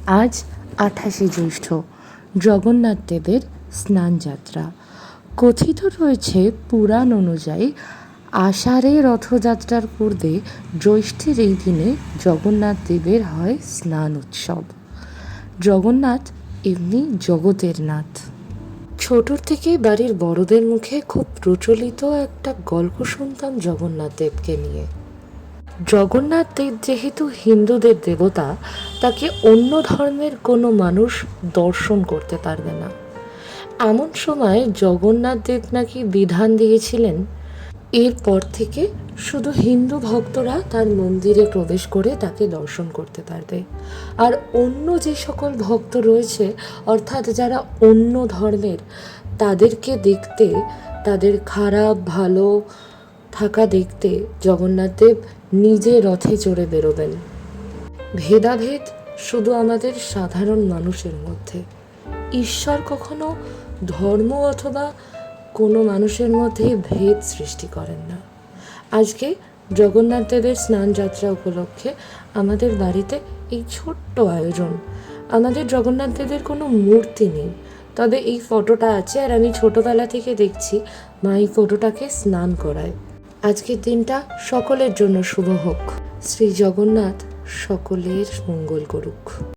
আজ 28শে জ্যৈষ্ঠ, জগন্নাথ দেবের স্নানযাত্রা। কথিত রয়েছে পুরাণ অনুযায়ী আষাঢ়ে রথযাত্রার পূর্বে জ্যৈষ্ঠের এই দিনে জগন্নাথ দেবের হয় স্নান উৎসব। জগন্নাথ এমনি জগতের নাথ। ছোটোর থেকে বাড়ির বড়দের মুখে খুব প্রচলিত একটা গল্প শুনতাম জগন্নাথ দেবকে নিয়ে। জগন্নাথ দেব যেহেতু হিন্দুদের দেবতা, তাকে অন্য ধর্মের কোনো মানুষ দর্শন করতে পারবে না। এমন সময় জগন্নাথ দেব নাকি বিধান দিয়েছিলেন, এরপর থেকে শুধু হিন্দু ভক্তরা তার মন্দিরে প্রবেশ করে তাকে দর্শন করতে পারবে, আর অন্য যে সকল ভক্ত রয়েছে, অর্থাৎ যারা অন্য ধর্মের, তাদেরকে দেখতে, তাদের খারাপ ভালো থাকা দেখতে জগন্নাথ দেব নিজে রথে চড়ে বেরোবেন। ভেদাভেদ শুধু আমাদের সাধারণ মানুষের মধ্যে। ঈশ্বর কখনো ধর্ম অথবা কোনো মানুষের মধ্যে ভেদ সৃষ্টি করেন না। আজকে জগন্নাথ দেবের স্নান যাত্রা উপলক্ষে আমাদের বাড়িতে এই ছোট্ট আয়োজন। আমাদের জগন্নাথ দেবের কোনো মূর্তি নেই, তবে এই ফটোটা আছে, আর আমি ছোটবেলা থেকে দেখছি মা এই ফটোটাকে স্নান করায়। আজকের দিনটা সকলের জন্য শুভ হোক। শ্রী জগন্নাথ সকলের মঙ্গল করুক।